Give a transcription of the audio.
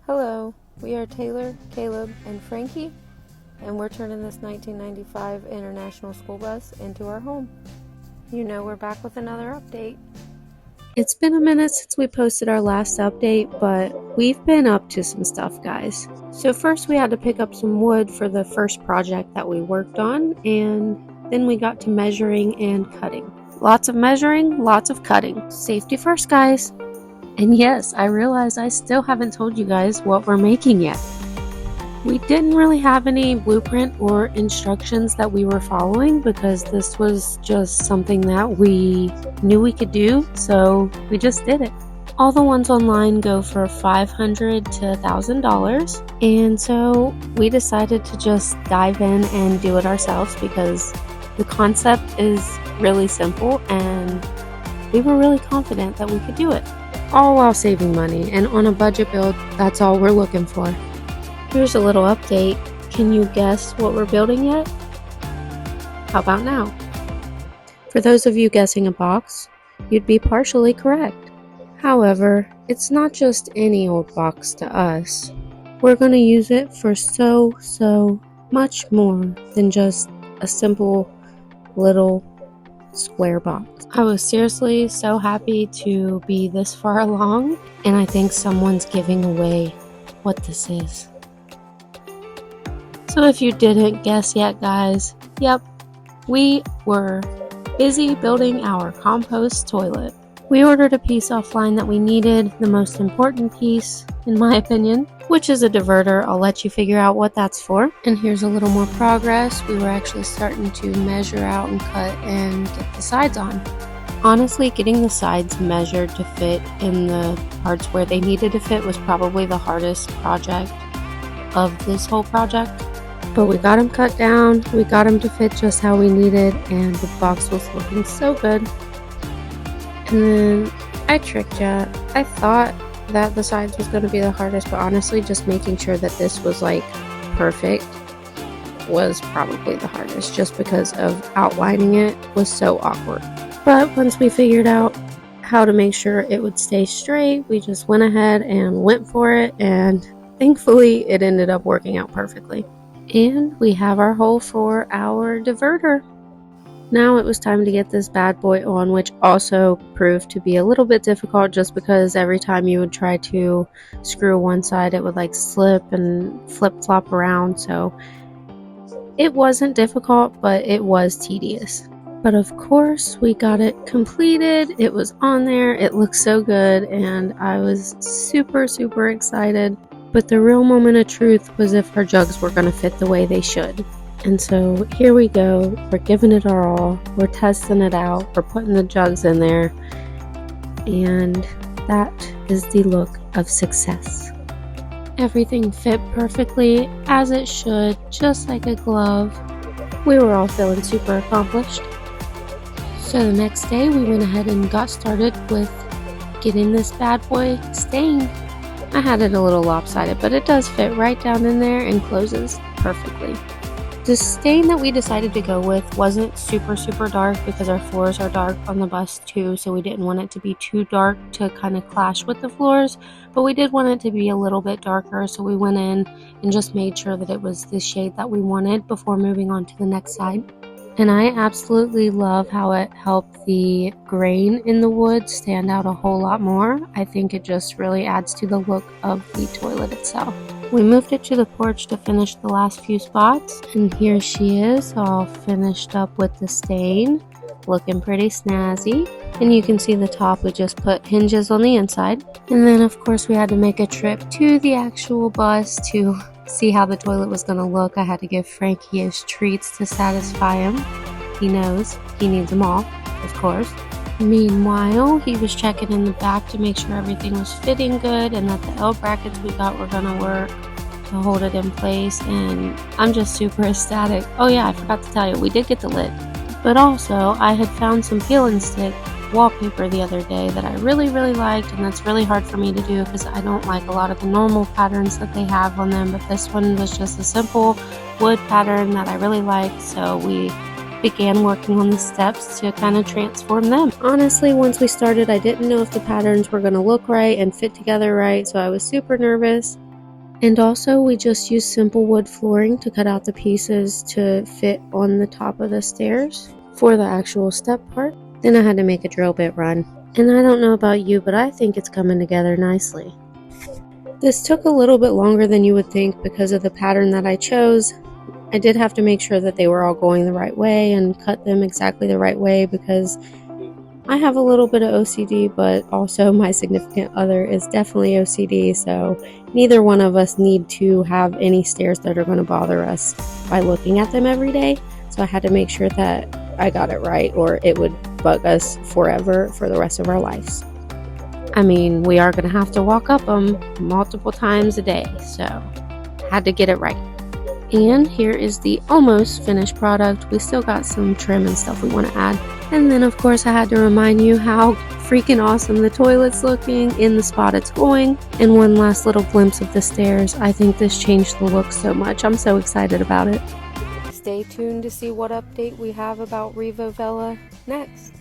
Hello, we are Taylor, Caleb, and Frankie, and we're turning this 1995 International School Bus into our home. You know we're back with another update. It's been a minute since we posted our last update, but we've been up to some stuff, guys. So first we had to pick up some wood for the first project that we worked on, and then we got to measuring and cutting. Lots of measuring, lots of cutting. Safety first, guys. And yes, I realize I still haven't told you guys what we're making yet. We didn't really have any blueprint or instructions that we were following because this was just something that we knew we could do, so we just did it. All the ones online go for $500 to $1,000, and so we decided to just dive in and do it ourselves because the concept is really simple and we were really confident that we could do it. All while saving money, and on a budget build, that's all we're looking for. Here's a little update. Can you guess what we're building yet? How about now? For those of you guessing a box, you'd be partially correct. However, it's not just any old box to us. We're going to use it for so much more than just a simple little square box. I was seriously so happy to be this far along, and I think someone's giving away what this is. So if you didn't guess yet, guys, yep, we were busy building our compost toilet. We ordered a piece offline that we needed, the most important piece, in my opinion, which is a diverter. I'll let you figure out what that's for. And here's a little more progress. We were actually starting to measure out and cut and get the sides on. Honestly, getting the sides measured to fit in the parts where they needed to fit was probably the hardest project of this whole project. But we got them cut down, we got them to fit just how we needed, and the box was looking so good. And then I tricked ya. I thought that the sides was going to be the hardest, but honestly just making sure that this was like perfect was probably the hardest, just because of outlining it was so awkward. But once we figured out how to make sure it would stay straight, we just went ahead and went for it, and thankfully it ended up working out perfectly. And we have our hole for our diverter. Now it was time to get this bad boy on, which also proved to be a little bit difficult just because every time you would try to screw one side, it would like slip and flip-flop around. So it wasn't difficult, but it was tedious. But of course, we got it completed. It was on there. It looked so good, and I was super excited. But the real moment of truth was if our jugs were going to fit the way they should. And so here we go, we're giving it our all, we're testing it out, we're putting the jugs in there, and that is the look of success. Everything fit perfectly as it should, just like a glove. We were all feeling super accomplished. So the next day we went ahead and got started with getting this bad boy stained. I had it a little lopsided, but it does fit right down in there and closes perfectly. The stain that we decided to go with wasn't super dark because our floors are dark on the bus too, so we didn't want it to be too dark to kind of clash with the floors, but we did want it to be a little bit darker, so we went in and just made sure that it was the shade that we wanted before moving on to the next side. And I absolutely love how it helped the grain in the wood stand out a whole lot more. I think it just really adds to the look of the toilet itself. We moved it to the porch to finish the last few spots, and here she is all finished up with the stain, looking pretty snazzy. And you can see the top, we just put hinges on the inside. And then of course we had to make a trip to the actual bus to see how the toilet was going to look. I had to give Frankie his treats to satisfy him. He knows he needs them all, of course. Meanwhile, he was checking in the back to make sure everything was fitting good and that the L brackets we got were gonna work to hold it in place, and I'm just super ecstatic. Oh yeah, I forgot to tell you, we did get the lid. But also, I had found some peel and stick wallpaper the other day that I really liked, and that's really hard for me to do because I don't like a lot of the normal patterns that they have on them, but this one was just a simple wood pattern that I really liked, so we began working on the steps to kind of transform them. Honestly, once we started, I didn't know if the patterns were going to look right and fit together right, so I was super nervous. And also we just used simple wood flooring to cut out the pieces to fit on the top of the stairs for the actual step part. Then I had to make a drill bit run. And I don't know about you, but I think it's coming together nicely. This took a little bit longer than you would think because of the pattern that I chose. I did have to make sure that they were all going the right way and cut them exactly the right way because I have a little bit of OCD, but also my significant other is definitely OCD, so neither one of us need to have any stairs that are going to bother us by looking at them every day. So I had to make sure that I got it right, or it would bug us forever for the rest of our lives. I mean, we are going to have to walk up them multiple times a day, so had to get it right. And here is the almost finished product. We still got some trim and stuff we want to add. And then of course I had to remind you how freaking awesome the toilet's looking in the spot it's going. And one last little glimpse of the stairs. I think this changed the look so much. I'm so excited about it. Stay tuned to see what update we have about Rivo Vela next.